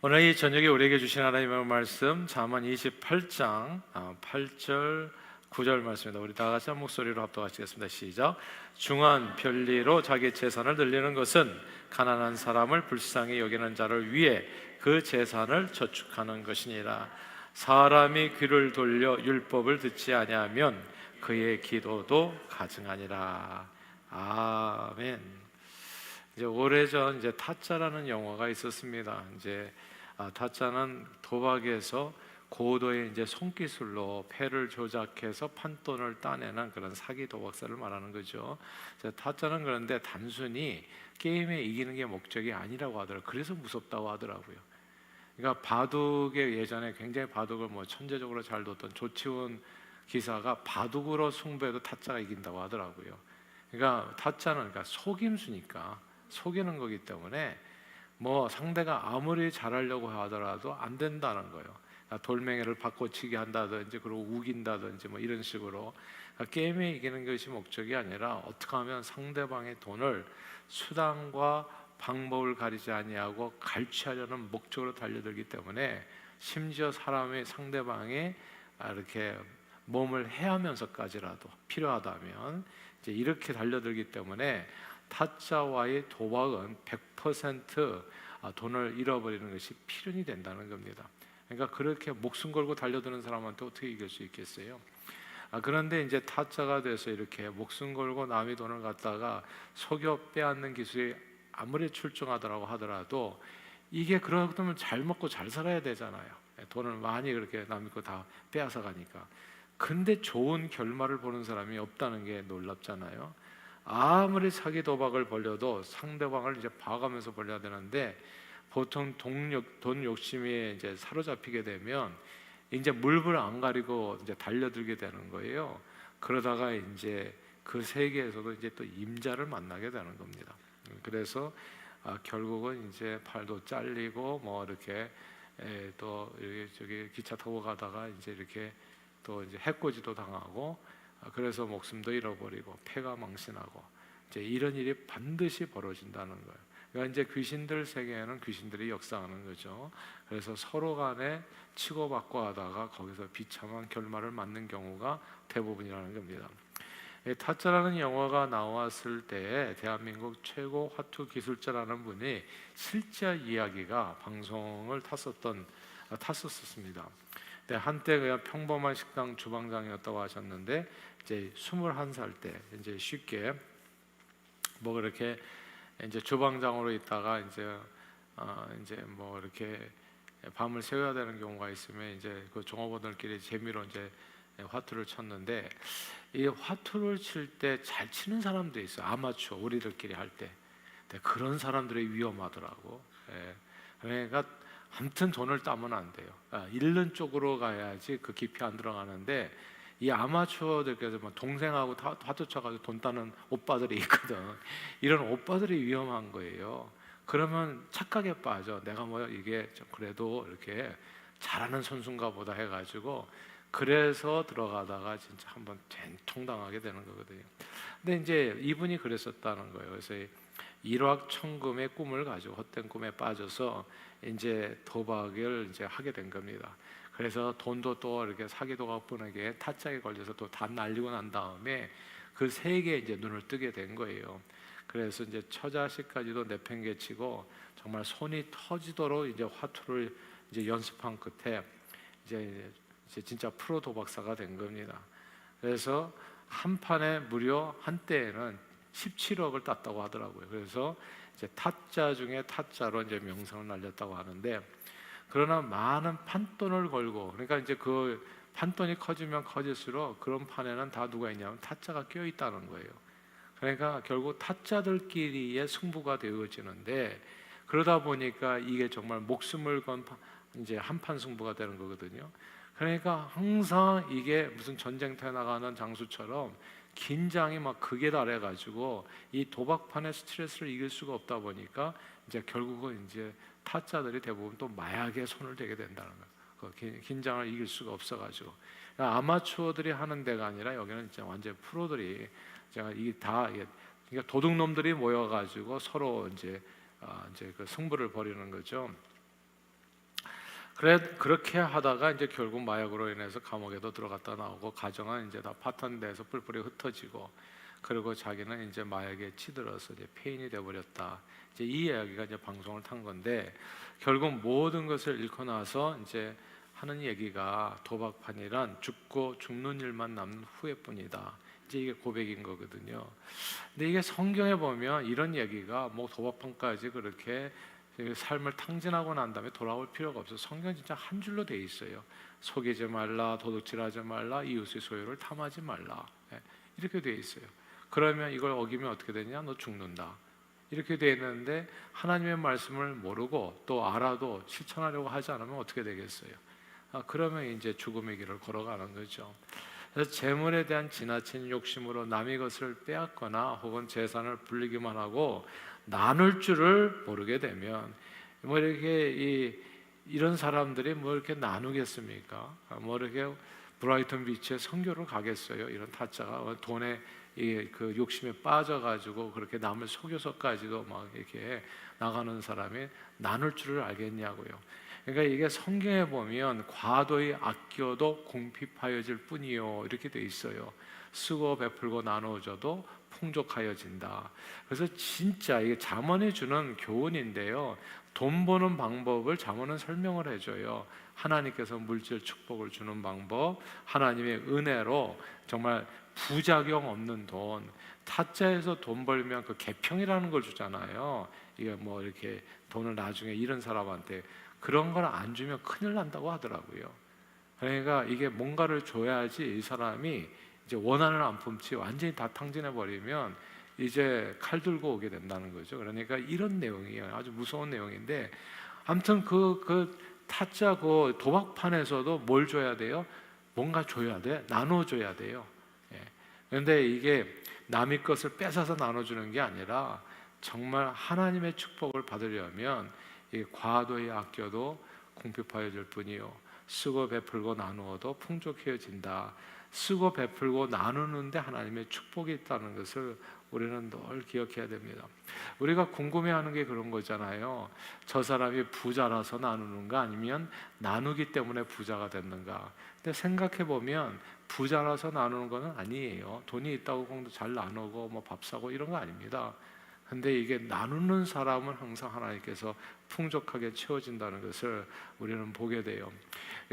오늘 이 저녁에 우리에게 주신 하나님의 말씀 잠언 28장 8절 9절 말씀입니다. 우리 다 같이 한 목소리로 합독하시겠습니다. 시작. 중한 편리로 자기 재산을 늘리는 것은 가난한 사람을 불쌍히 여기는 자를 위해 그 재산을 저축하는 것이니라. 사람이 귀를 돌려 율법을 듣지 아니하면 그의 기도도 가증하니라. 아멘. 이제 오래전 이제 타짜라는 영화가 있었습니다. 이제 타짜는 도박에서 고도의 이제 손기술로 패를 조작해서 판돈을 따내는 그런 사기 도박사를 말하는 거죠. 타짜는 그런데 단순히 게임에 이기는 게 목적이 아니라고 하더라고요. 그래서 무섭다고 하더라고요. 그러니까 바둑에 예전에 굉장히 바둑을 뭐 천재적으로 잘 뒀던 조치훈 기사가 바둑으로 승부해도 타짜가 이긴다고 하더라고요. 그러니까 타짜는 그러니까 속임수니까 속이는 거기 때문에 뭐 상대가 아무리 잘하려고 하더라도 안 된다는 거예요. 돌멩이를 바꿔치기 한다든지 그리고 우긴다든지 뭐 이런 식으로 게임에 이기는 것이 목적이 아니라 어떻게 하면 상대방의 돈을 수단과 방법을 가리지 아니하고 갈취하려는 목적으로 달려들기 때문에 심지어 사람의 상대방의 이렇게 몸을 해하면서까지라도 필요하다면 이제 이렇게 달려들기 때문에 타짜와의 도박은 100% 돈을 잃어버리는 것이 필연이 된다는 겁니다. 그러니까 그렇게 목숨 걸고 달려드는 사람한테 어떻게 이길 수 있겠어요? 그런데 이제 타짜가 돼서 이렇게 목숨 걸고 남의 돈을 갖다가 속여 빼앗는 기술이 아무리 출중하더라고 하더라도 이게 그러면 잘 먹고 잘 살아야 되잖아요. 돈을 많이 그렇게 남의 거 다 빼앗아 가니까. 근데 좋은 결말을 보는 사람이 없다는 게 놀랍잖아요. 아무리 사기 도박을 벌려도 상대방을 이제 봐가면서 벌려야 되는데 보통 돈 욕심에 이제 사로잡히게 되면 이제 물불 안 가리고 이제 달려들게 되는 거예요. 그러다가 이제 그 세계에서도 이제 또 임자를 만나게 되는 겁니다. 그래서 결국은 이제 팔도 잘리고 뭐 이렇게 또 저기 기차 타고 가다가 이제 이렇게 또 이제 해코지도 당하고 그래서 목숨도 잃어버리고 패가 망신하고 이제 이런 일이 반드시 벌어진다는 거예요. 그러니까 이제 귀신들 세계에는 귀신들이 역사하는 거죠. 그래서 서로 간에 치고받고 하다가 거기서 비참한 결말을 맞는 경우가 대부분이라는 겁니다. 타짜라는 영화가 나왔을 때 대한민국 최고 화투 기술자라는 분이 실제 이야기가 방송을 탔었습니다. 한때 그냥 평범한 식당 주방장이었다고 하셨는데 이제 21살 때 이제 쉽게 뭐 그렇게 이제 주방장으로 있다가 이제 뭐 이렇게 밤을 새워야 되는 경우가 있으면 이제 그 종업원들끼리 재미로 이제 화투를 쳤는데 이 화투를 칠 때 잘 치는 사람도 있어요. 아마추어 우리들끼리 할 때. 그런 사람들이 위험하더라고. 그러니까 아무튼 돈을 따면 안 돼요. 잃는 쪽으로 가야지 그 깊이 안 들어가는데 이 아마추어들께서 뭐 동생하고 화투 쳐가지고 돈 따는 오빠들이 있거든. 이런 오빠들이 위험한 거예요. 그러면 착각에 빠져. 내가 뭐 이게 그래도 이렇게 잘하는 선수인가 보다 해가지고 그래서 들어가다가 진짜 한번 된통당하게 되는 거거든요. 근데 이제 이분이 그랬었다는 거예요. 그래서 일확천금의 꿈을 가지고 헛된 꿈에 빠져서 이제 도박을 이제 하게 된 겁니다. 그래서 돈도 또 이렇게 사기 도박꾼에게 타짜에 걸려서 또 다 날리고 난 다음에 그 세계에 이제 눈을 뜨게 된 거예요. 그래서 이제 처자식까지도 내팽개치고 정말 손이 터지도록 이제 화투를 이제 연습한 끝에 이제 진짜 프로 도박사가 된 겁니다. 그래서 한 판에 무려 한때에는 17억을 땄다고 하더라고요. 그래서 이제 타짜 중에 타짜로 이제 명성을 날렸다고 하는데 그러나 많은 판돈을 걸고 그러니까 이제 그 판돈이 커지면 커질수록 그런 판에는 다 누가 있냐면 타짜가 껴 있다는 거예요. 그러니까 결국 타짜들끼리의 승부가 되어지는데 그러다 보니까 이게 정말 목숨을 건 이제 한판 승부가 되는 거거든요. 그러니까 항상 이게 무슨 전쟁터에 나가는 장수처럼 긴장이 막 극에 달해가지고 이 도박판의 스트레스를 이길 수가 없다 보니까 이제 결국은 이제 타짜들이 대부분 또 마약에 손을 대게 된다는 거예요. 그 긴장을 이길 수가 없어가지고 그러니까 아마추어들이 하는 데가 아니라 여기는 진짜 완전 프로들이 제가 이게 다 그러니까 도둑놈들이 모여가지고 서로 이제 그 승부를 벌이는 거죠. 그렇게 하다가 이제 결국 마약으로 인해서 감옥에도 들어갔다 나오고 가정은 이제 다 파탄돼서 뿔뿔이 흩어지고, 그리고 자기는 이제 마약에 치들어서 이제 폐인이 돼 버렸다. 이제 이 이야기가 이제 방송을 탄 건데, 결국 모든 것을 잃고 나서 이제 하는 얘기가 도박판이란 죽고 죽는 일만 남는 후회뿐이다. 이제 이게 고백인 거거든요. 근데 이게 성경에 보면 이런 얘기가 뭐 도박판까지 그렇게 삶을 탕진하고 난 다음에 돌아올 필요가 없어. 성경 진짜 한 줄로 돼 있어요. 속이지 말라, 도둑질하지 말라, 이웃의 소유를 탐하지 말라. 이렇게 돼 있어요. 그러면 이걸 어기면 어떻게 되냐? 너 죽는다. 이렇게 돼 있는데 하나님의 말씀을 모르고 또 알아도 실천하려고 하지 않으면 어떻게 되겠어요? 그러면 이제 죽음의 길을 걸어가는 거죠. 그래서 재물에 대한 지나친 욕심으로 남의 것을 빼앗거나 혹은 재산을 불리기만 하고 나눌 줄을 모르게 되면 뭐 이렇게 이런 사람들이 뭐 이렇게 나누겠습니까? 뭐 이렇게 브라이턴 비치에 선교를 가겠어요? 이런 타짜가 돈에 그 욕심에 빠져가지고 그렇게 남을 속여서까지도 막 이렇게 나가는 사람이 나눌 줄을 알겠냐고요. 그러니까 이게 성경에 보면 과도히 아껴도 궁핍하여질 뿐이요 이렇게 돼 있어요. 쓰고 베풀고 나누어줘도 풍족하여진다. 그래서 진짜 이게 잠언이 주는 교훈인데요. 돈 버는 방법을 잠언은 설명을 해줘요. 하나님께서 물질 축복을 주는 방법, 하나님의 은혜로 정말 부작용 없는 돈. 타짜에서 돈 벌면 그 계평이라는 걸 주잖아요. 이게 뭐 이렇게 돈을 나중에 잃은 사람한테 그런 걸 안 주면 큰일 난다고 하더라고요. 그러니까 이게 뭔가를 줘야지 이 사람이 이제 원한을 안 품지 완전히 다 탕진해 버리면 이제 칼 들고 오게 된다는 거죠. 그러니까 이런 내용이에요. 아주 무서운 내용인데, 아무튼 그 타짜 그 도박판에서도 뭘 줘야 돼요? 뭔가 줘야 돼. 나눠줘야 돼요. 그런데 이게 남의 것을 뺏어서 나눠주는 게 아니라 정말 하나님의 축복을 받으려면 이 과도히 아껴도 궁핍하여질 뿐이요 쓰고 베풀고 나누어도 풍족해진다. 쓰고 베풀고 나누는데 하나님의 축복이 있다는 것을 우리는 늘 기억해야 됩니다. 우리가 궁금해하는 게 그런 거잖아요. 저 사람이 부자라서 나누는가 아니면 나누기 때문에 부자가 됐는가. 근데 생각해 보면 부자라서 나누는 것은 아니에요. 돈이 있다고 공도 잘 나누고 뭐 밥 사고 이런 거 아닙니다. 근데 이게 나누는 사람은 항상 하나님께서 풍족하게 채워진다는 것을 우리는 보게 돼요.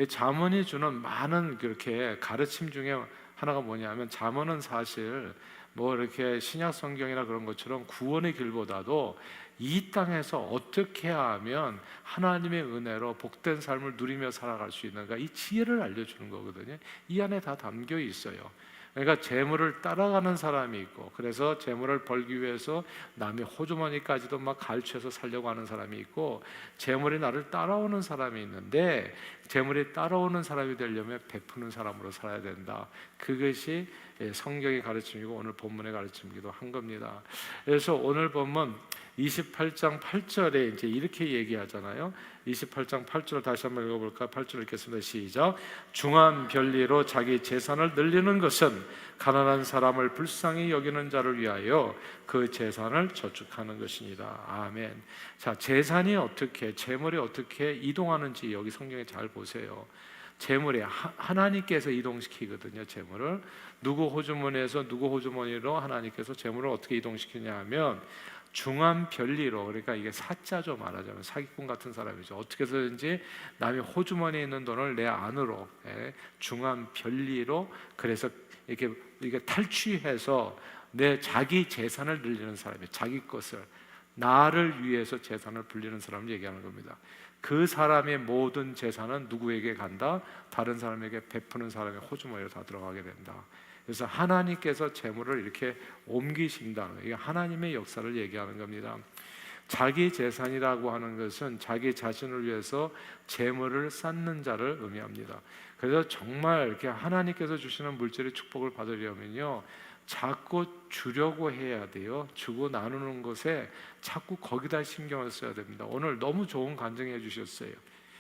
잠언이 주는 많은 그렇게 가르침 중에 하나가 뭐냐면, 잠언은 사실 뭐 이렇게 신약 성경이나 그런 것처럼 구원의 길보다도 이 땅에서 어떻게 하면 하나님의 은혜로 복된 삶을 누리며 살아갈 수 있는가, 이 지혜를 알려주는 거거든요. 이 안에 다 담겨 있어요. 그러니까 재물을 따라가는 사람이 있고, 그래서 재물을 벌기 위해서 남의 호주머니까지도 막 갈취해서 살려고 하는 사람이 있고, 재물이 나를 따라오는 사람이 있는데, 재물이 따라오는 사람이 되려면 베푸는 사람으로 살아야 된다. 그것이 성경의 가르침이고 오늘 본문의 가르침이기도 한 겁니다. 그래서 오늘 본문 28장 8절에 이제 이렇게 얘기하잖아요. 28장 8절 다시 한번 읽어볼까? 8절 읽겠습니다. 시작. 중한 별리로 자기 재산을 늘리는 것은 가난한 사람을 불쌍히 여기는 자를 위하여 그 재산을 저축하는 것이니라. 아멘. 자, 재산이 어떻게, 재물이 어떻게 이동하는지 여기 성경에 잘 보세요. 재물이 하나님께서 이동시키거든요. 재물을 누구 호주머니에서 누구 호주머니로 하나님께서 재물을 어떻게 이동시키냐 하면 중한 별리로, 그러니까 이게 사자죠. 말하자면 사기꾼 같은 사람이죠. 어떻게 해서든지 남의 호주머니에 있는 돈을 내 안으로, 중한 별리로, 그래서 이게 탈취해서 내 자기 재산을 늘리는 사람이에요. 자기 것을, 나를 위해서 재산을 불리는 사람을 얘기하는 겁니다. 그 사람의 모든 재산은 누구에게 간다? 다른 사람에게 베푸는 사람의 호주머니로 다 들어가게 된다. 그래서 하나님께서 재물을 이렇게 옮기신다. 이게 하나님의 역사를 얘기하는 겁니다. 자기 재산이라고 하는 것은 자기 자신을 위해서 재물을 쌓는 자를 의미합니다. 그래서 정말 이렇게 하나님께서 주시는 물질의 축복을 받으려면요, 자꾸 주려고 해야 돼요. 주고 나누는 것에 자꾸 거기다 신경을 써야 됩니다. 오늘 너무 좋은 간증해 주셨어요.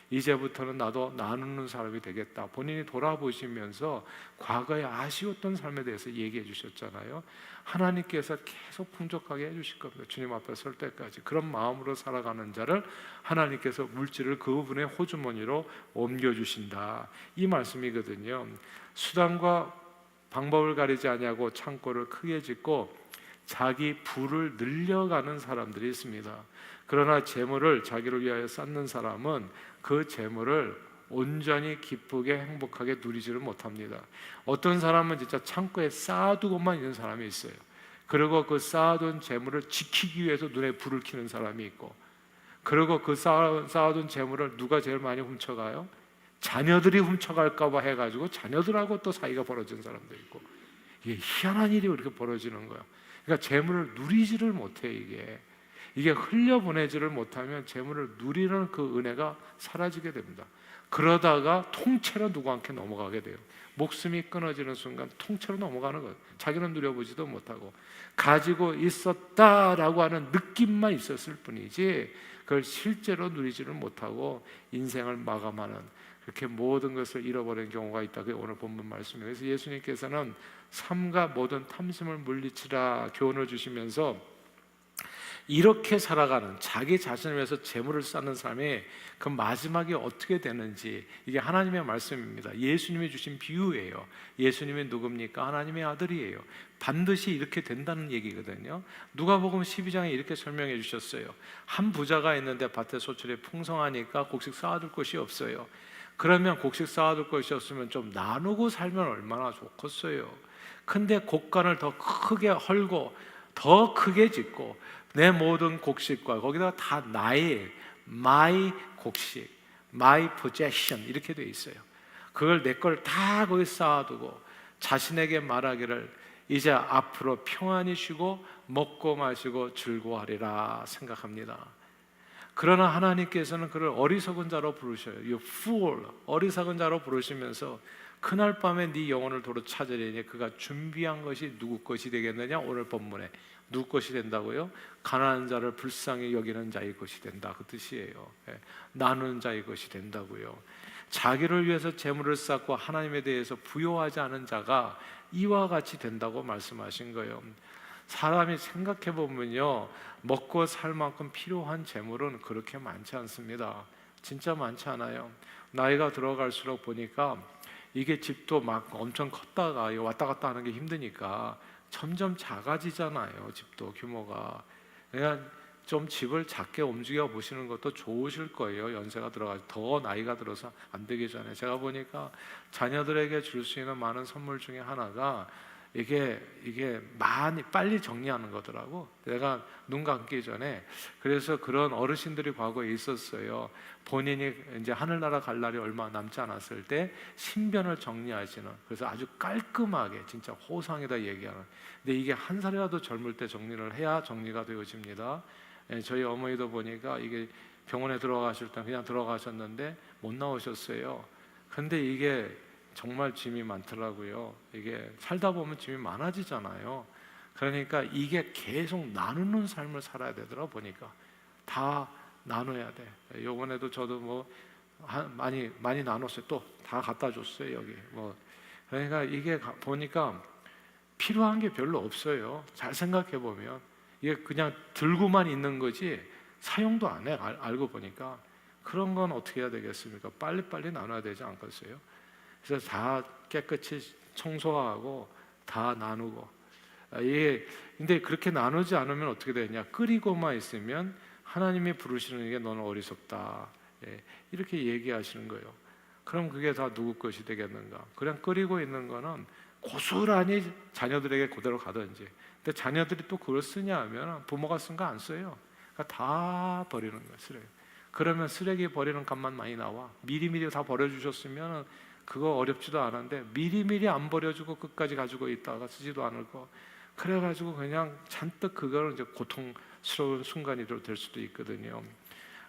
이제부터는 나도 나누는 사람이 되겠다. 본인이 돌아보시면서 과거에 아쉬웠던 삶에 대해서 얘기해 주셨잖아요. 하나님께서 계속 풍족하게 해주실 겁니다. 주님 앞에 설 때까지. 그런 마음으로 살아가는 자를 하나님께서 물질을 그분의 호주머니로 옮겨주신다, 이 말씀이거든요. 수단과 방법을 가리지 아니하고 창고를 크게 짓고 자기 부를 늘려가는 사람들이 있습니다. 그러나 재물을 자기를 위하여 쌓는 사람은 그 재물을 온전히 기쁘게 행복하게 누리지를 못합니다. 어떤 사람은 진짜 창고에 쌓아두고만 있는 사람이 있어요. 그리고 그 쌓아둔 재물을 지키기 위해서 눈에 불을 켜는 사람이 있고, 그리고 그 쌓아둔 재물을 누가 제일 많이 훔쳐가요? 자녀들이 훔쳐갈까 봐 해가지고 자녀들하고 또 사이가 벌어진 사람도 있고, 이게 희한한 일이 이렇게 벌어지는 거예요. 그러니까 재물을 누리지를 못해. 이게 흘려보내지를 못하면 재물을 누리는 그 은혜가 사라지게 됩니다. 그러다가 통째로 누구한테 넘어가게 돼요. 목숨이 끊어지는 순간 통째로 넘어가는 거예요. 자기는 누려보지도 못하고 가지고 있었다라고 하는 느낌만 있었을 뿐이지 그걸 실제로 누리지를 못하고 인생을 마감하는, 그렇게 모든 것을 잃어버리는 경우가 있다. 그게 오늘 본문 말씀이에요. 그래서 예수님께서는 삶과 모든 탐심을 물리치라 교훈을 주시면서 이렇게 살아가는, 자기 자신을 위해서 재물을 쌓는 삶이 그 마지막이 어떻게 되는지, 이게 하나님의 말씀입니다. 예수님이 주신 비유예요. 예수님이 누굽니까? 하나님의 아들이에요. 반드시 이렇게 된다는 얘기거든요. 누가복음 12장에 이렇게 설명해 주셨어요. 한 부자가 있는데 밭에 소출이 풍성하니까 곡식 쌓아둘 곳이 없어요. 그러면 곡식 쌓아둘 것이 없으면 좀 나누고 살면 얼마나 좋겠어요. 근데 곡간을 더 크게 헐고 더 크게 짓고 내 모든 곡식과 거기다가 다 나의, my 곡식, my possession 이렇게 돼 있어요. 그걸 내 걸 다 거기 쌓아두고 자신에게 말하기를 이제 앞으로 평안히 쉬고 먹고 마시고 즐거워하리라 생각합니다. 그러나 하나님께서는 그를 어리석은 자로 부르셔요. You fool, 어리석은 자로 부르시면서 그날 밤에 네 영혼을 도로 찾으려니 그가 준비한 것이 누구 것이 되겠느냐? 오늘 본문에 누구 것이 된다고요? 가난한 자를 불쌍히 여기는 자의 것이 된다, 그 뜻이에요. 나누는 자의 것이 된다고요. 자기를 위해서 재물을 쌓고 하나님에 대해서 부요하지 않은 자가 이와 같이 된다고 말씀하신 거예요. 사람이 생각해 보면요, 먹고 살 만큼 필요한 재물은 그렇게 많지 않습니다. 진짜 많지 않아요. 나이가 들어갈수록 보니까 이게 집도 막 엄청 컸다가 왔다 갔다 하는 게 힘드니까 점점 작아지잖아요. 집도 규모가. 그러니까 좀 집을 작게 움직여 보시는 것도 좋으실 거예요. 연세가 들어가서 더 나이가 들어서 안 되기 전에. 제가 보니까 자녀들에게 줄 수 있는 많은 선물 중에 하나가 이게 많이 빨리 정리하는 거더라고. 내가 눈 감기 전에, 그래서 그런 어르신들이 과거에 있었어요. 본인이 이제 하늘나라 갈 날이 얼마 남지 않았을 때 신변을 정리하시는, 그래서 아주 깔끔하게 진짜 호상에다 얘기하는. 근데 이게 한 살이라도 젊을 때 정리를 해야 정리가 되어집니다. 저희 어머니도 보니까 이게 병원에 들어가실 때 그냥 들어가셨는데 못 나오셨어요. 근데 이게 정말 짐이 많더라고요. 이게 살다 보면 짐이 많아지잖아요. 그러니까 이게 계속 나누는 삶을 살아야 되더라. 보니까 다 나눠야 돼. 요번에도 저도 뭐 많이 나눴어요. 또 다 갖다 줬어요. 여기 뭐. 그러니까 이게 보니까 필요한 게 별로 없어요. 잘 생각해 보면 이게 그냥 들고만 있는 거지 사용도 안 해. 알고 보니까. 그런 건 어떻게 해야 되겠습니까? 빨리빨리 나눠야 되지 않겠어요? 그래서 다 깨끗이 청소하고 다 나누고. 근데 그렇게 나누지 않으면 어떻게 되냐? 끓이고만 있으면 하나님이 부르시는 게 너는 어리석다, 이렇게 얘기하시는 거예요. 그럼 그게 다 누구 것이 되겠는가? 그냥 끓이고 있는 거는 고스란히 자녀들에게 그대로 가든지. 근데 자녀들이 또 그걸 쓰냐 하면 부모가 쓴 거 안 써요. 그러니까 다 버리는 거예요. 쓰레기. 그러면 쓰레기 버리는 값만 많이 나와. 미리미리 다 버려주셨으면 그거 어렵지도 않은데 미리미리 안 버려주고 끝까지 가지고 있다가 쓰지도 않을 거. 그래가지고 그냥 잔뜩 그걸 이제 고통스러운 순간이 될 수도 있거든요.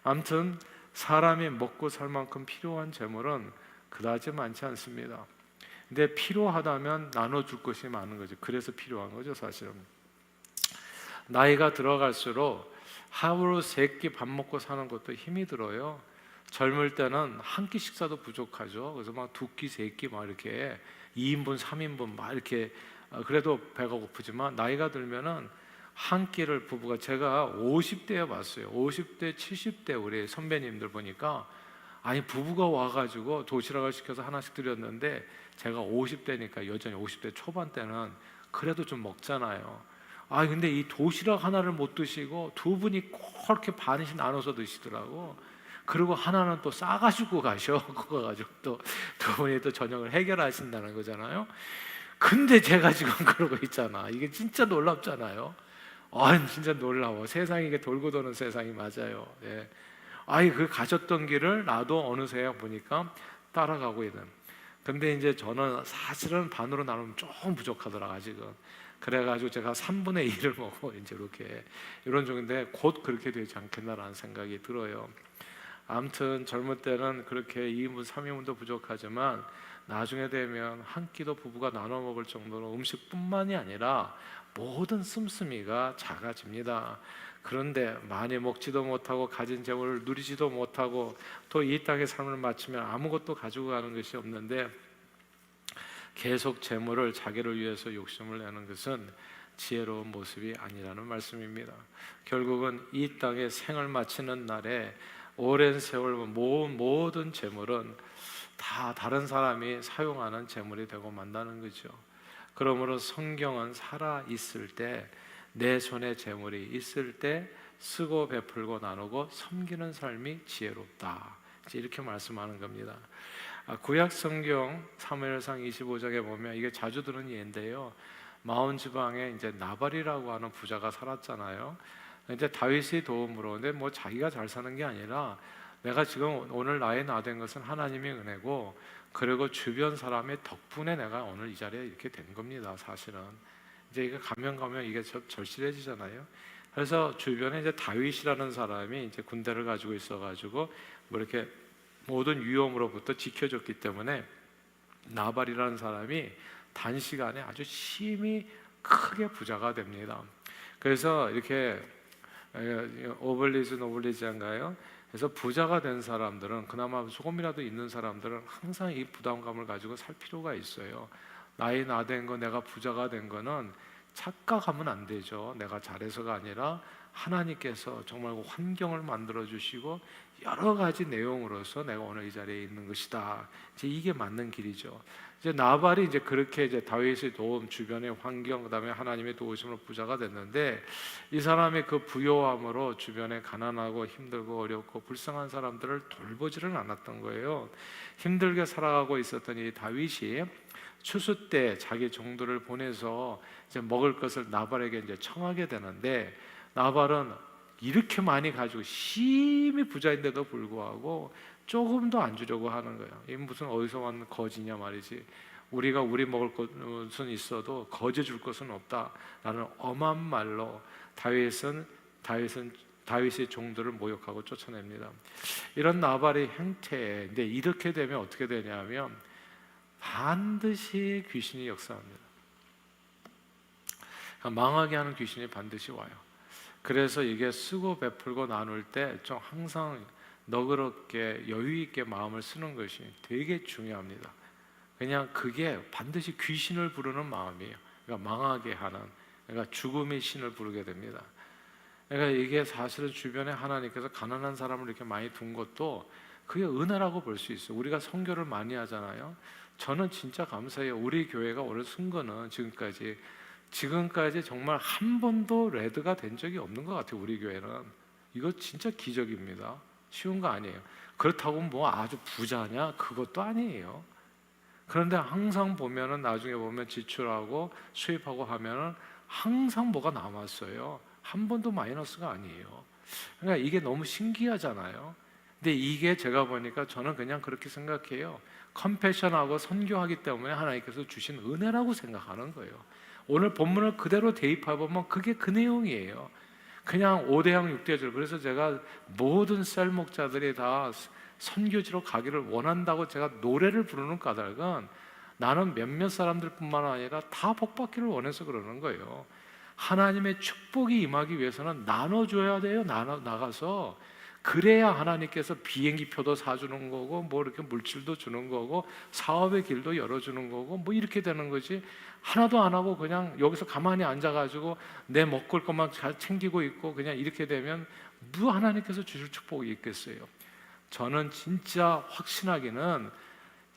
아무튼 사람이 먹고 살 만큼 필요한 재물은 그다지 많지 않습니다. 근데 필요하다면 나눠줄 것이 많은 거죠. 그래서 필요한 거죠, 사실은. 나이가 들어갈수록 하루 3끼 밥 먹고 사는 것도 힘이 들어요. 젊을 때는 한 끼 식사도 부족하죠. 그래서 막 두 끼, 세 끼 막 이렇게 2인분, 3인분 막 이렇게 그래도 배가 고프지만 나이가 들면은 한 끼를 부부가 제가 50대에 봤어요. 50대, 70대 우리 선배님들 보니까 아니 부부가 와가지고 도시락을 시켜서 하나씩 드렸는데 제가 50대니까 여전히 50대 초반 때는 그래도 좀 먹잖아요. 아 근데 이 도시락 하나를 못 드시고 두 분이 그렇게 반씩 나눠서 드시더라고. 그리고 하나는 또 싸가지고 가셔. 그거 가지고 또 두 분이 또 저녁을 해결하신다는 거잖아요. 근데 제가 지금 그러고 있잖아. 이게 진짜 놀랍잖아요. 아 진짜 놀라워. 세상이 이게 돌고 도는 세상이 맞아요. 예. 아이 그 가셨던 길을 나도 어느새 보니까 따라가고 있는. 근데 이제 저는 사실은 반으로 나누면 좀 부족하더라 아직은. 그래가지고 제가 3분의 1을 먹고 이제 이렇게 이런 중인데 곧 그렇게 되지 않겠나라는 생각이 들어요. 아무튼 젊을 때는 그렇게 2인분, 3인분도 부족하지만 나중에 되면 한 끼도 부부가 나눠 먹을 정도로 음식뿐만이 아니라 모든 씀씀이가 작아집니다. 그런데 많이 먹지도 못하고 가진 재물을 누리지도 못하고 또 이 땅의 삶을 마치면 아무것도 가지고 가는 것이 없는데 계속 재물을 자기를 위해서 욕심을 내는 것은 지혜로운 모습이 아니라는 말씀입니다. 결국은 이 땅의 생을 마치는 날에 오랜 세월 모은 모든 재물은 다 다른 사람이 사용하는 재물이 되고 만다는 거죠. 그러므로 성경은 살아 있을 때 내 손에 재물이 있을 때 쓰고 베풀고 나누고 섬기는 삶이 지혜롭다. 이렇게 말씀하는 겁니다. 구약 성경 사무엘상 25장에 보면 이게 자주 들은 예인데요. 마온 지방에 이제 나발이라고 하는 부자가 살았잖아요. 이제 다윗의 도움으로 근데 뭐 자기가 잘 사는 게 아니라 내가 지금 오늘 나의 나 된 것은 하나님의 은혜고 그리고 주변 사람의 덕분에 내가 오늘 이 자리에 이렇게 된 겁니다. 사실은 이제 이게 가면 이게 절실해지잖아요. 그래서 주변에 이제 다윗이라는 사람이 이제 군대를 가지고 있어가지고 뭐 이렇게 모든 위험으로부터 지켜줬기 때문에 나발이라는 사람이 단시간에 아주 심히 크게 부자가 됩니다. 그래서 이렇게 오블리즈인가요? 그래서 부자가 된 사람들은 그나마 조금이라도 있는 사람들은 항상 이 부담감을 가지고 살 필요가 있어요. 나이 나 된 거 내가 부자가 된 거는 착각하면 안 되죠. 내가 잘해서가 아니라 하나님께서 정말 환경을 만들어 주시고 여러 가지 내용으로서 내가 오늘 이 자리에 있는 것이다. 이제 이게 맞는 길이죠. 이제 나발이 이제 그렇게 이제 다윗의 도움, 주변의 환경, 그다음에 하나님의 도우심으로 부자가 됐는데 이 사람의 그 부요함으로 주변에 가난하고 힘들고 어렵고 불쌍한 사람들을 돌보지를 않았던 거예요. 힘들게 살아가고 있었던 이 다윗이 추수 때 자기 종들을 보내서 이제 먹을 것을 나발에게 이제 청하게 되는데 나발은 이렇게 많이 가지고 심히 부자인데도 불구하고 조금도 안 주려고 하는 거예요. 이 무슨 어디서 왔는 거지냐 말이지. 우리가 우리 먹을 것은 있어도 거저 줄 것은 없다라는 엄한 말로 다윗의 종들을 모욕하고 쫓아냅니다. 이런 나발의 행태에 근데 이렇게 되면 어떻게 되냐면 반드시 귀신이 역사합니다. 망하게 하는 귀신이 반드시 와요. 그래서 이게 쓰고 베풀고 나눌 때 좀 항상 너그럽게 여유 있게 마음을 쓰는 것이 되게 중요합니다. 그냥 그게 반드시 귀신을 부르는 마음이에요. 그러니까 망하게 하는, 그러니까 죽음의 신을 부르게 됩니다. 그러니까 이게 사실은 주변에 하나님께서 가난한 사람을 이렇게 많이 둔 것도 그게 은혜라고 볼 수 있어요. 우리가 선교를 많이 하잖아요. 저는 진짜 감사해요. 우리 교회가 오늘 쓴 거는 지금까지 정말 한 번도 레드가 된 적이 없는 것 같아요. 우리 교회는 이거 진짜 기적입니다. 쉬운 거 아니에요. 그렇다고 뭐 아주 부자냐? 그것도 아니에요. 그런데 항상 보면은 나중에 보면 지출하고 수입하고 하면은 항상 뭐가 남았어요. 한 번도 마이너스가 아니에요. 그러니까 이게 너무 신기하잖아요. 근데 이게 제가 보니까 저는 그냥 그렇게 생각해요. 컴패션하고 선교하기 때문에 하나님께서 주신 은혜라고 생각하는 거예요. 오늘 본문을 그대로 대입해보면 그게 그 내용이에요. 그냥 5대양 6대절. 그래서 제가 모든 셀 목자들이 다 선교지로 가기를 원한다고 제가 노래를 부르는 까닭은 나는 몇몇 사람들뿐만 아니라 다 복받기를 원해서 그러는 거예요. 하나님의 축복이 임하기 위해서는 나눠줘야 돼요. 나가서 그래야 하나님께서 비행기 표도 사주는 거고 뭐 이렇게 물질도 주는 거고 사업의 길도 열어주는 거고 뭐 이렇게 되는 거지. 하나도 안 하고 그냥 여기서 가만히 앉아가지고 내 먹을 것만 잘 챙기고 있고 그냥 이렇게 되면 뭐 하나님께서 주실 축복이 있겠어요? 저는 진짜 확신하기는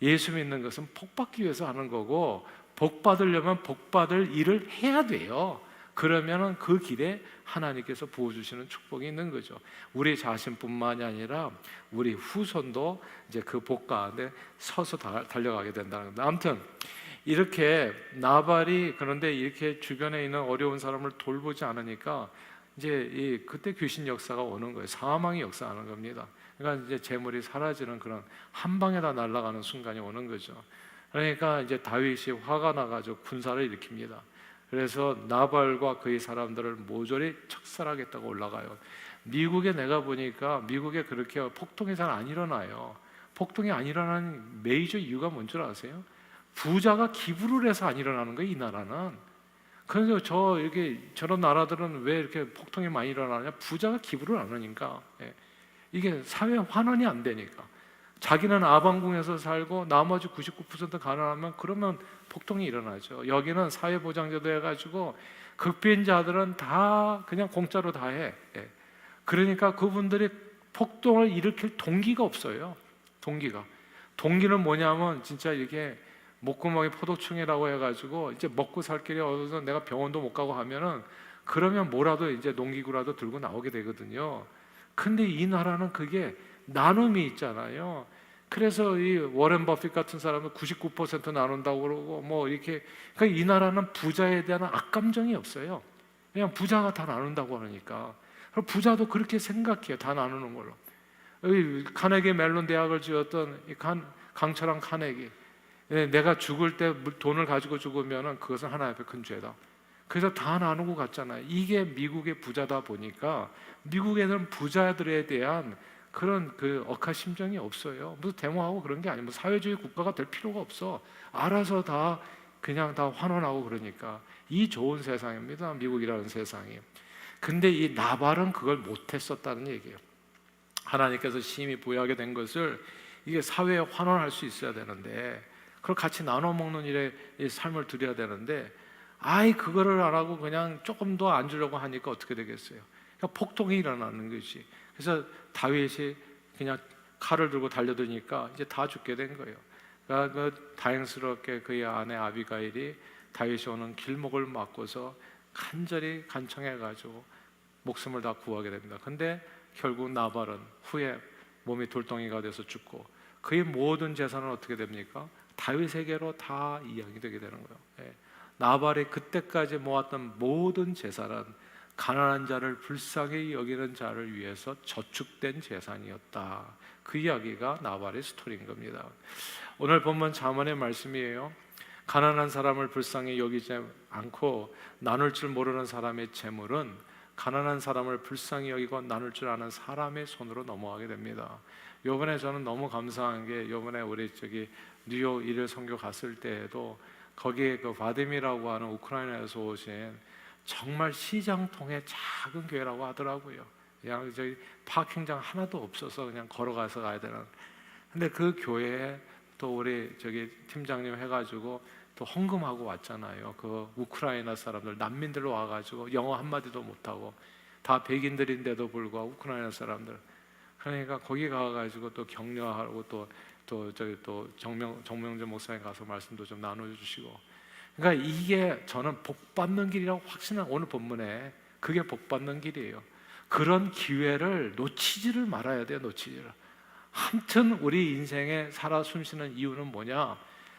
예수 믿는 것은 복 받기 위해서 하는 거고, 복 받으려면 복 받을 일을 해야 돼요. 그러면은 그 길에 하나님께서 부어주시는 축복이 있는 거죠. 우리 자신뿐만이 아니라 우리 후손도 이제 그 복 가운데 서서 달려가게 된다는 겁니다. 아무튼 이렇게 나발이 그런데 이렇게 주변에 있는 어려운 사람을 돌보지 않으니까 이제 그때 귀신 역사가 오는 거예요. 사망이 역사하는 겁니다. 그러니까 이제 재물이 사라지는 그런 한 방에 다 날아가는 순간이 오는 거죠. 그러니까 이제 다윗이 화가 나가지고 군사를 일으킵니다. 그래서 나발과 그의 사람들을 모조리 척살하겠다고 올라가요. 미국에 내가 보니까 미국에 그렇게 폭동이 잘 안 일어나요. 폭동이 안 일어나는 메이저 이유가 뭔 줄 아세요? 부자가 기부를 해서 안 일어나는 거예요, 이 나라는. 그래서 저런 나라들은 왜 이렇게 폭동이 많이 일어나냐? 부자가 기부를 안 하니까. 이게 사회 환원이 안 되니까. 자기는 아방궁에서 살고 나머지 99% 가난하면 그러면 폭동이 일어나죠. 여기는 사회보장제도 해가지고 극빈자들은 다 그냥 공짜로 다 해. 그러니까 그분들이 폭동을 일으킬 동기가 없어요. 동기는 뭐냐면 진짜 이게 목구멍이 포도충이라고 해가지고 이제 먹고 살 길이 없어서 내가 병원도 못 가고 하면은 그러면 뭐라도 이제 농기구라도 들고 나오게 되거든요. 근데 이 나라는 그게 나눔이 있잖아요. 그래서 이 워렌 버핏 같은 사람은 99% 나눈다고 그러고 뭐 이렇게. 그러니까 이 나라는 부자에 대한 악감정이 없어요. 그냥 부자가 다 나눈다고 하니까. 부자도 그렇게 생각해요. 다 나누는 걸로. 여기 카네기 멜론 대학을 지었던 강철한 카네기. 내가 죽을 때 돈을 가지고 죽으면 그것은 하나님 앞에 큰 죄다. 그래서 다 나누고 갔잖아요. 이게 미국의 부자다 보니까 미국에는 부자들에 대한 그런 그 억하 심정이 없어요. 무슨 데모하고 그런 게 아니고 사회주의 국가가 될 필요가 없어. 알아서 다 그냥 다 환원하고 그러니까 이 좋은 세상입니다. 미국이라는 세상이. 근데 이 나발은 그걸 못했었다는 얘기예요. 하나님께서 심히 부여하게 된 것을 이게 사회에 환원할 수 있어야 되는데 그걸 같이 나눠 먹는 일에 이 삶을 들여야 되는데 그거를 안 하고 그냥 조금 더 안 주려고 하니까 어떻게 되겠어요? 그러니까 폭동이 일어나는 거지. 그래서 다윗이 그냥 칼을 들고 달려드니까 이제 다 죽게 된 거예요. 그러니까 다행스럽게 그의 아내 아비가일이 다윗이 오는 길목을 막고서 간절히 간청해가지고 목숨을 다 구하게 됩니다. 근데 결국 나발은 후에 몸이 돌덩이가 돼서 죽고 그의 모든 재산은 어떻게 됩니까? 다윗에게로 다 이양이 되게 되는 거예요. 나발이 그때까지 모았던 모든 재산은 가난한 자를 불쌍히 여기는 자를 위해서 저축된 재산이었다. 그 이야기가 나발의 스토리인 겁니다. 오늘 본문 잠언의 말씀이에요. 가난한 사람을 불쌍히 여기지 않고 나눌 줄 모르는 사람의 재물은 가난한 사람을 불쌍히 여기고 나눌 줄 아는 사람의 손으로 넘어가게 됩니다. 요번에 저는 너무 감사한 게 요번에 우리 뉴욕 일일 선교 갔을 때에도 거기에 그 바딤이라고 하는 우크라이나에서 오신 정말 시장통의 작은 교회라고 하더라고요. 그냥 파킹장 하나도 없어서 그냥 걸어가서 가야 되는. 근데 그 교회에 또 우리 팀장님 해가지고 또 헌금하고 왔잖아요. 그 우크라이나 사람들 난민들로 와가지고 영어 한마디도 못하고 다 백인들인데도 불구하고 우크라이나 사람들. 그러니까 거기 가가지고 또 격려하고 또 정명재 목사님 가서 말씀도 좀 나눠주시고. 그러니까 이게 저는 복 받는 길이라고 확신한 오늘 본문에 그게 복 받는 길이에요. 그런 기회를 놓치지를 말아야 돼요. 놓치지를. 아무튼 우리 인생에 살아 숨쉬는 이유는 뭐냐?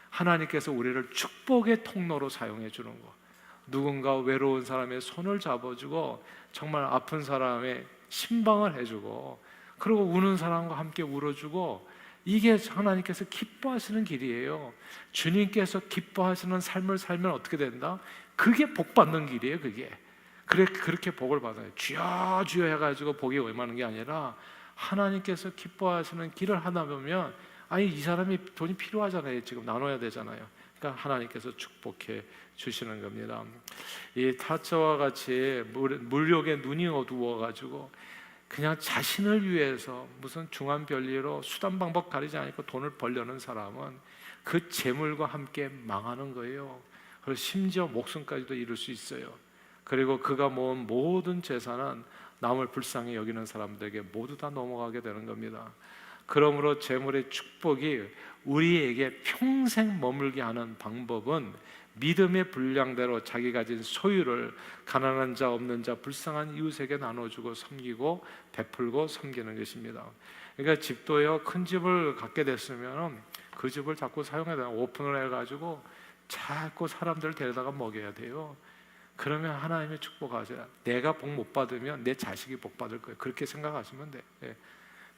하나님께서 우리를 축복의 통로로 사용해 주는 거. 누군가 외로운 사람의 손을 잡아주고 정말 아픈 사람의 신방을 해주고 그리고 우는 사람과 함께 울어주고 이게 하나님께서 기뻐하시는 길이에요. 주님께서 기뻐하시는 삶을 살면 어떻게 된다? 그게 복 받는 길이에요. 그렇게 복을 받아요. 주여 주여 해가지고 복이 임하는 게 아니라 하나님께서 기뻐하시는 길을 하다 보면 이 사람이 돈이 필요하잖아요. 지금 나눠야 되잖아요. 그러니까 하나님께서 축복해 주시는 겁니다. 이 타처와 같이 물욕에 눈이 어두워가지고 그냥 자신을 위해서 무슨 중한 별리로 수단 방법 가리지 않고 돈을 벌려는 사람은 그 재물과 함께 망하는 거예요. 그리고 심지어 목숨까지도 잃을 수 있어요. 그리고 그가 모은 모든 재산은 남을 불쌍히 여기는 사람들에게 모두 다 넘어가게 되는 겁니다. 그러므로 재물의 축복이 우리에게 평생 머물게 하는 방법은 믿음의 분량대로 자기 가진 소유를 가난한 자, 없는 자, 불쌍한 이웃에게 나눠주고 섬기고 베풀고 섬기는 것입니다. 그러니까 집도요, 큰 집을 갖게 됐으면 그 집을 자꾸 사용해야 돼요. 오픈을 해가지고 자꾸 사람들을 데려다가 먹여야 돼요. 그러면 하나님의 축복하세요. 내가 복 못 받으면 내 자식이 복 받을 거예요. 그렇게 생각하시면 돼. 예.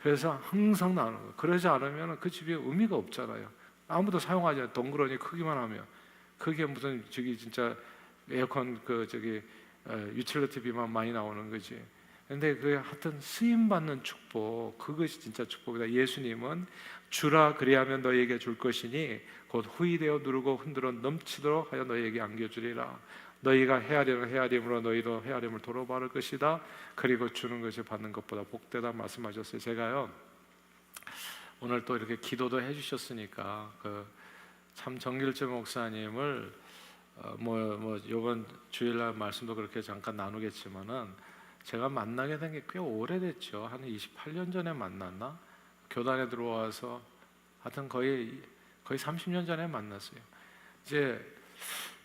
그래서 항상 나누는 거예요. 그러지 않으면 그 집에 의미가 없잖아요. 아무도 사용하지 않아요. 덩그러니 크기만 하면. 그게 무슨 저기 진짜 에어컨 그 저기 유틸리티 비만 많이 나오는 거지. 근데 그 하여튼 쓰임 받는 축복, 그것이 진짜 축복이다. 예수님은 주라 그리하면 너희에게 줄 것이니 곧 후이되어 누르고 흔들어 넘치도록 하여 너희에게 안겨주리라. 너희가 헤아리는 헤아림으로 너희도 헤아림을 도로 받을 것이다. 그리고 주는 것이 받는 것보다 복되다 말씀하셨어요. 제가요 오늘 또 이렇게 기도도 해주셨으니까 참 정길재 목사님을 뭐 이번 주일날 말씀도 그렇게 잠깐 나누겠지만은 제가 만나게 된 게 꽤 오래됐죠. 한 28년 전에 만났나? 교단에 들어와서 하여튼 거의 30년 전에 만났어요. 이제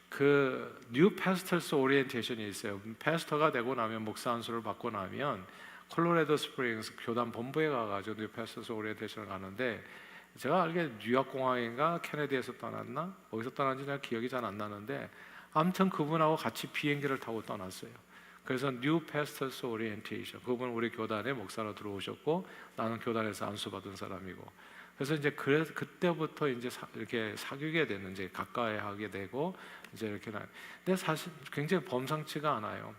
그 뉴 패스터스 오리엔테이션이 있어요. 패스터가 되고 나면 목사 안수를 받고 나면 콜로라도 스프링스 교단 본부에 가가지고 뉴 패스터스 오리엔테이션을 가는데 제가 알기에 뉴욕 공항인가 케네디에서 떠났나 어디서 떠났는지 잘 기억이 잘 안 나는데 아무튼 그분하고 같이 비행기를 타고 떠났어요. 그래서 뉴 패스터스 오리엔테이션 그분 우리 교단에 목사로 들어오셨고 나는 교단에서 안수받은 사람이고 그래서 이제 그때부터 이제 이렇게 사귀게 되는 이제 가까이 하게 되고 이제 이렇게 근데 사실 굉장히 범상치가 않아요.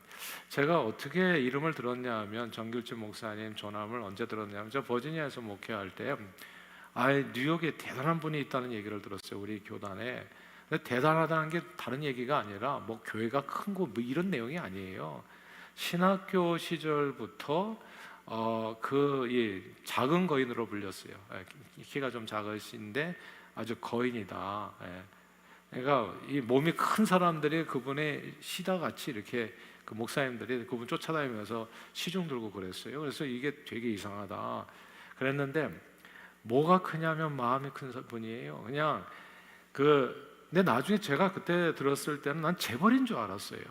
제가 어떻게 이름을 들었냐면 정길주 목사님 전함을 언제 들었냐면 저 버지니아에서 목회할 때 뉴욕에 대단한 분이 있다는 얘기를 들었어요. 우리 교단에. 근데 대단하다는 게 다른 얘기가 아니라 뭐 교회가 큰 거 뭐 이런 내용이 아니에요. 신학교 시절부터 작은 거인으로 불렸어요. 키가 좀 작으신데 아주 거인이다. 그러니까 이 몸이 큰 사람들이 그분의 시다같이 이렇게 그 목사님들이 그분 쫓아다니면서 시중 들고 그랬어요. 그래서 이게 되게 이상하다. 그랬는데 뭐가 크냐면 마음이 큰 분이에요. 그냥 근데 나중에 제가 그때 들었을 때는 난 재벌인 줄 알았어요.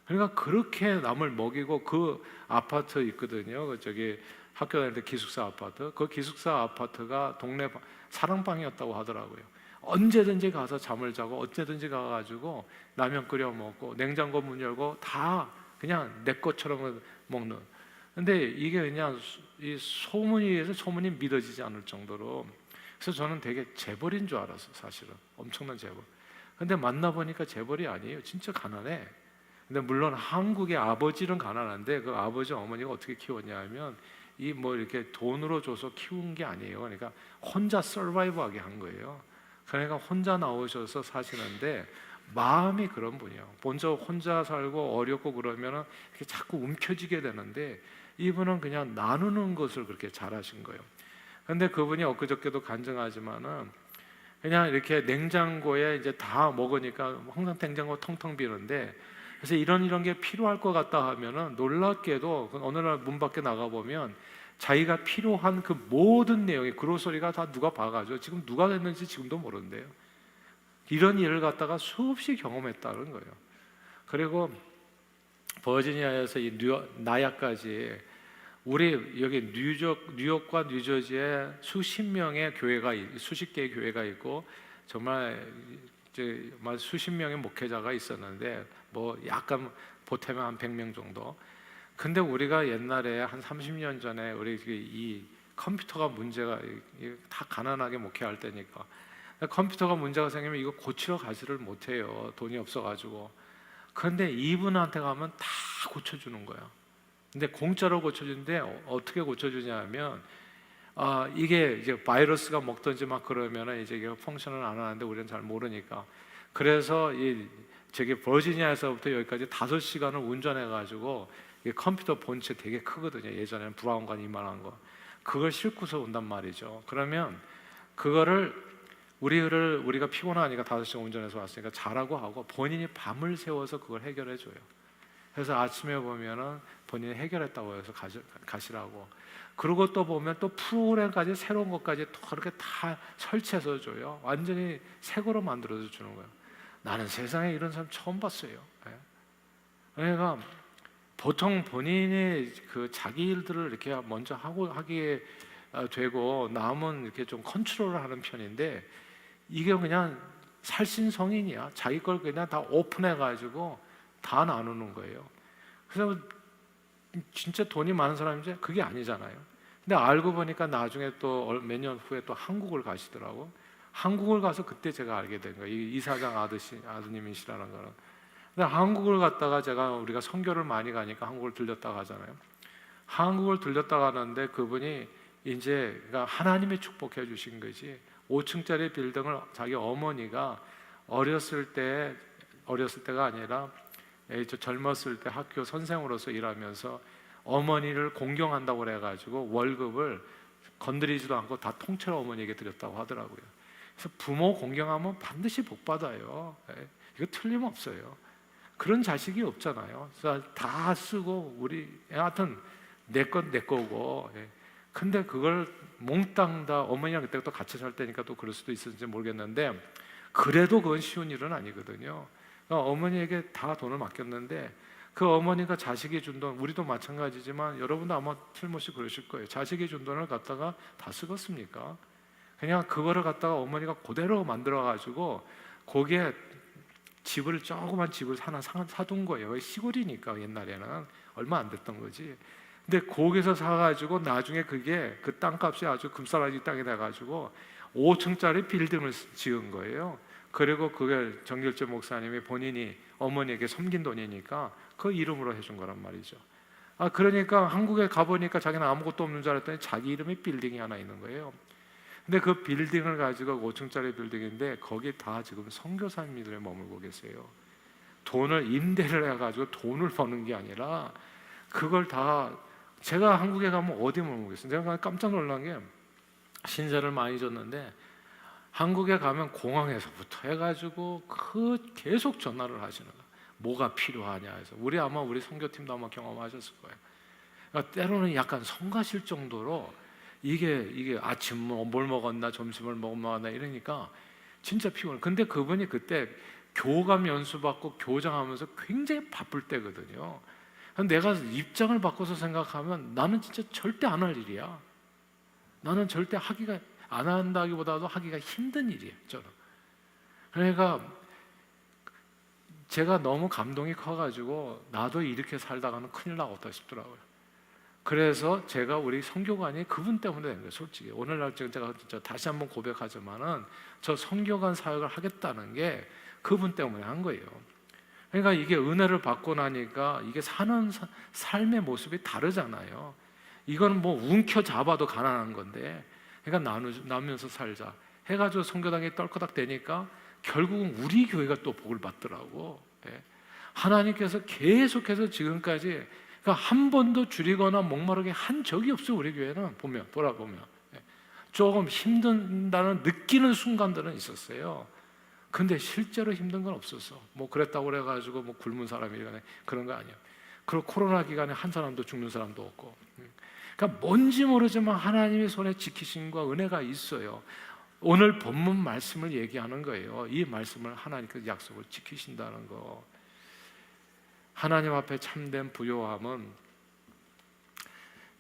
그러니까 그렇게 남을 먹이고 그 아파트 있거든요. 저기 학교 다닐 때 기숙사 아파트. 그 기숙사 아파트가 동네 사랑방이었다고 하더라고요. 언제든지 가서 잠을 자고 언제든지 가가지고 라면 끓여 먹고 냉장고 문 열고 다 그냥 내 것처럼 먹는. 근데 이게 그냥 이 소문이 믿어지지 않을 정도로. 그래서 저는 되게 재벌인 줄 알았어요. 사실은 엄청난 재벌. 근데 만나보니까 재벌이 아니에요. 진짜 가난해. 근데 물론 한국의 아버지는 가난한데 그 아버지 어머니가 어떻게 키웠냐면 이 뭐 이렇게 돈으로 줘서 키운 게 아니에요. 그러니까 혼자 서바이브하게 한 거예요. 그러니까 혼자 나오셔서 사시는데 마음이 그런 분이에요. 먼저 혼자 살고 어렵고 그러면은 이렇게 자꾸 움켜쥐게 되는데 이분은 그냥 나누는 것을 그렇게 잘하신 거예요. 근데 그분이 엊그저께도 간증하지만은 그냥 이렇게 냉장고에 이제 다 먹으니까 항상 냉장고 텅텅 비는데 그래서 이런 게 필요할 것 같다 하면은 놀랍게도 어느 날 문 밖에 나가 보면 자기가 필요한 그 모든 내용이 그로소리가 다 누가 봐가지고 지금 누가 됐는지 지금도 모르는데요. 이런 일을 갖다가 수없이 경험했다는 거예요. 그리고 버지니아에서 이 나야까지 우리 여기 뉴욕과 뉴저지에 수십 개의 교회가 있고 정말 수십 명의 목회자가 있었는데 뭐 약간 보태면 한 100명 정도. 근데 우리가 옛날에 한 30년 전에 우리 이 컴퓨터가 문제가 다 가난하게 목회할 때니까 컴퓨터가 문제가 생기면 이거 고치러 가지를 못해요. 돈이 없어가지고. 그런데 이분한테 가면 다 고쳐주는 거야. 근데 공짜로 고쳐주는데 어떻게 고쳐주냐면 이게 이제 바이러스가 먹든지 막 그러면은 이제 이게 펑션을 안 하는데 우리는 잘 모르니까. 그래서 저기 버지니아에서부터 여기까지 5시간을 운전해가지고 이게 컴퓨터 본체 되게 크거든요. 예전에는 브라운관 이만한 거. 그걸 싣고서 온단 말이죠. 그러면 그거를 우리가 피곤하니까 5시간 운전해서 왔으니까 자라고 하고 본인이 밤을 새워서 그걸 해결해 줘요. 그래서 아침에 보면은 본인이 해결했다고 해서 가시라고. 그리고 또 보면 또 프로그램까지 새로운 것까지 또 그렇게 다 설치해서 줘요. 완전히 새 거로 만들어서 주는 거예요. 나는 세상에 이런 사람 처음 봤어요. 그러니까 보통 본인이 그 자기 일들을 이렇게 먼저 하기에 되고 남은 이렇게 좀 컨트롤을 하는 편인데, 이게 그냥 살신성인이야. 자기 걸 그냥 다 오픈해가지고 다 나누는 거예요. 그래서 진짜 돈이 많은 사람인지 그게 아니잖아요. 근데 알고 보니까 나중에 또 몇 년 후에 또 한국을 가시더라고. 한국을 가서 그때 제가 알게 된 거예요. 이 이사장 아드님이시라는 거는. 근데 한국을 갔다가 우리가 선교를 많이 가니까 한국을 들렸다 가잖아요. 한국을 들렸다 가는데 그분이 이제 그러니까 하나님이 축복해 주신 거지. 5층짜리 빌딩을 자기 어머니가 어렸을 때가 아니라 젊었을 때 학교 선생으로서 일하면서 어머니를 공경한다고 그래가지고 월급을 건드리지도 않고 다 통째로 어머니에게 드렸다고 하더라고요. 그래서 부모 공경하면 반드시 복 받아요. 이거 틀림없어요. 그런 자식이 없잖아요. 그래서 다 쓰고 우리 하여튼 내 건 내 거고. 근데 그걸 몽땅 다 어머니랑 그때부터 같이 살 때니까 또 그럴 수도 있었는지 모르겠는데, 그래도 그건 쉬운 일은 아니거든요. 그러니까 어머니에게 다 돈을 맡겼는데 그 어머니가 자식이 준 돈, 우리도 마찬가지지만 여러분도 아마 틀림없이 그러실 거예요. 자식이 준 돈을 갖다가 다 쓰겠습니까? 그냥 그거를 갖다가 어머니가 그대로 만들어가지고 거기에 조그만 집을 하나 사둔 거예요. 시골이니까 옛날에는 얼마 안 됐던 거지. 근데 거기서 사가지고 나중에 그게 그 땅값이 아주 금싸라지 땅이 돼가지고 5층짜리 빌딩을 지은 거예요. 그리고 그걸 정길재 목사님이 본인이 어머니에게 섬긴 돈이니까 그 이름으로 해준 거란 말이죠. 그러니까 한국에 가보니까 자기는 아무것도 없는 줄 알았더니 자기 이름의 빌딩이 하나 있는 거예요. 근데 그 빌딩을 가지고 5층짜리 빌딩인데 거기 다 지금 선교사님들이 머물고 계세요. 돈을 임대를 해가지고 돈을 버는 게 아니라 그걸 다, 제가 한국에 가면 어디 머물겠어요? 제가 깜짝 놀란 게 신세를 많이 졌는데 한국에 가면 공항에서부터 해가지고 계속 전화를 하시는 거예요. 뭐가 필요하냐 해서. 우리 선교팀도 아마 경험하셨을 거예요. 그러니까 때로는 약간 성가실 정도로 이게 아침 뭘 먹었나 점심을 먹었나 이러니까 진짜 피곤해. 근데 그분이 그때 교감 연수받고 교장하면서 굉장히 바쁠 때거든요. 내가 입장을 바꿔서 생각하면 나는 진짜 절대 안 할 일이야. 나는 절대 안 한다기보다도 하기가 힘든 일이에요, 저는. 그러니까 제가 너무 감동이 커가지고 나도 이렇게 살다가는 큰일 나겠다 싶더라고요. 그래서 제가 우리 선교관이 그분 때문에 된 거예요, 솔직히. 오늘날 제가 진짜 다시 한번 고백하지만은 저 선교관 사역을 하겠다는 게 그분 때문에 한 거예요. 그러니까 이게 은혜를 받고 나니까 이게 사는 삶의 모습이 다르잖아요. 이건 뭐 움켜잡아도 가난한 건데, 그러니까 나누면서 살자 해가지고 선교당이 떨거닥 되니까 결국은 우리 교회가 또 복을 받더라고. 하나님께서 계속해서 지금까지 그러니까 한 번도 줄이거나 목마르게 한 적이 없어요. 우리 교회는 돌아보면 조금 힘든다는 느끼는 순간들은 있었어요. 근데 실제로 힘든 건 없었어. 뭐 그랬다고 그래가지고 뭐 굶은 사람이거나 그런 거 아니에요. 그리고 코로나 기간에 한 사람도 죽는 사람도 없고. 그러니까 뭔지 모르지만 하나님의 손에 지키심과 은혜가 있어요. 오늘 본문 말씀을 얘기하는 거예요. 이 말씀을 하나님께서 약속을 지키신다는 거. 하나님 앞에 참된 부요함은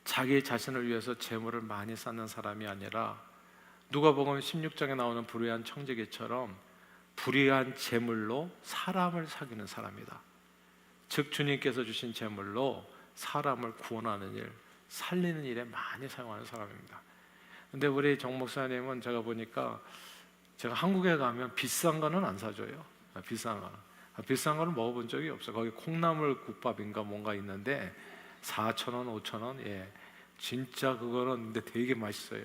자기 자신을 위해서 재물을 많이 쌓는 사람이 아니라 누가복음 16장에 나오는 불의한 청지기처럼 불의한 재물로 사람을 사귀는 사람이다. 즉 주님께서 주신 재물로 사람을 구원하는 일, 살리는 일에 많이 사용하는 사람입니다. 근데 우리 정 목사님은 제가 보니까 제가 한국에 가면 비싼 거는 안 사줘요. 비싼 거는 먹어본 적이 없어요. 거기 콩나물 국밥인가 뭔가 있는데 4,000원, 5,000원, 진짜 그거는 근데 되게 맛있어요.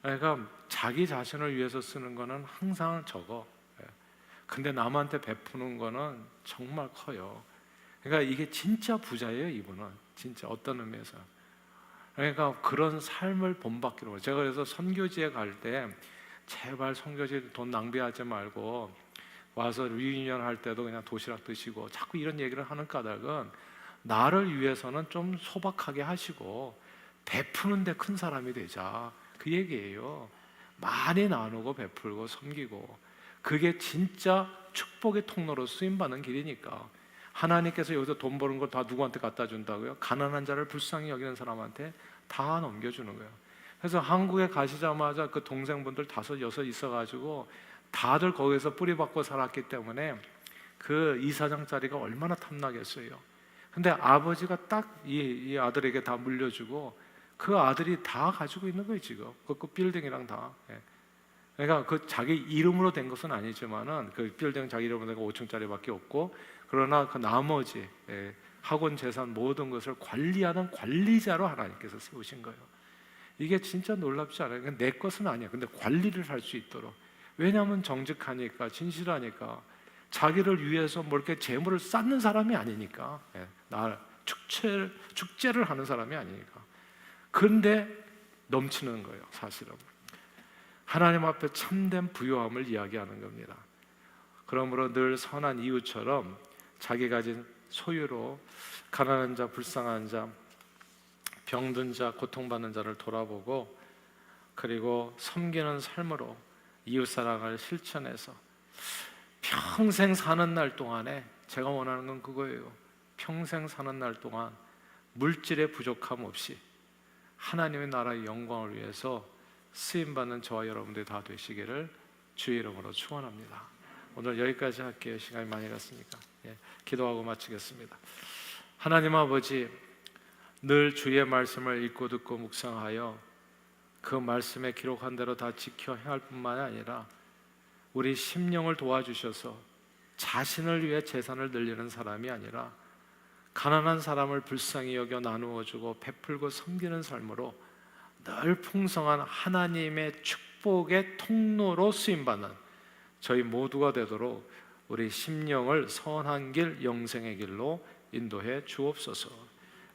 그러니까 자기 자신을 위해서 쓰는 거는 항상 적어. 근데 남한테 베푸는 거는 정말 커요. 그러니까 이게 진짜 부자예요, 이분은. 진짜 어떤 의미에서. 그러니까 그런 삶을 본받기로. 제가 그래서 선교지에 갈 때 제발 선교지 돈 낭비하지 말고 와서 리유니언 할 때도 그냥 도시락 드시고, 자꾸 이런 얘기를 하는 까닭은 나를 위해서는 좀 소박하게 하시고 베푸는 데 큰 사람이 되자, 그 얘기예요. 많이 나누고 베풀고 섬기고, 그게 진짜 축복의 통로로 쓰임받는 길이니까. 하나님께서 여기서 돈 버는 걸 다 누구한테 갖다 준다고요? 가난한 자를 불쌍히 여기는 사람한테 다 넘겨주는 거예요. 그래서 한국에 가시자마자 그 동생분들 5, 6 있어가지고 다들 거기서 뿌리박고 살았기 때문에 그 이사장 자리가 얼마나 탐나겠어요. 근데 아버지가 딱 이 아들에게 다 물려주고 그 아들이 다 가지고 있는 거예요, 지금. 그 빌딩이랑 다. 예. 그러니까 그 자기 이름으로 된 것은 아니지만은 그 빌딩 자기 이름으로 된 거 5층짜리밖에 없고, 그러나 그 나머지 학원 재산 모든 것을 관리하는 관리자로 하나님께서 세우신 거예요. 이게 진짜 놀랍지 않아요? 내 것은 아니야. 근데 관리를 할 수 있도록. 왜냐하면 정직하니까, 진실하니까, 자기를 위해서 뭐 이렇게 재물을 쌓는 사람이 아니니까, 나 축제를 하는 사람이 아니니까. 그런데 넘치는 거예요, 사실은. 하나님 앞에 참된 부요함을 이야기하는 겁니다. 그러므로 늘 선한 이웃처럼 자기 가진 소유로 가난한 자, 불쌍한 자, 병든 자, 고통받는 자를 돌아보고, 그리고 섬기는 삶으로 이웃사랑을 실천해서 평생 사는 날 동안에, 제가 원하는 건 그거예요. 평생 사는 날 동안 물질의 부족함 없이 하나님의 나라의 영광을 위해서 쓰임받는 저와 여러분들이 다 되시기를 주의 이름으로 축원합니다. 오늘 여기까지 할게요. 시간이 많이 갔으니까. 기도하고 마치겠습니다. 하나님 아버지, 늘 주의 말씀을 읽고 듣고 묵상하여 그 말씀에 기록한 대로 다 지켜 행할 뿐만 아니라 우리 심령을 도와주셔서 자신을 위해 재산을 늘리는 사람이 아니라 가난한 사람을 불쌍히 여겨 나누어주고 베풀고 섬기는 삶으로 늘 풍성한 하나님의 축복의 통로로 쓰임받는 저희 모두가 되도록 우리 심령을 선한 길, 영생의 길로 인도해 주옵소서.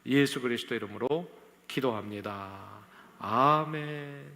예수 그리스도 이름으로 기도합니다. 아멘.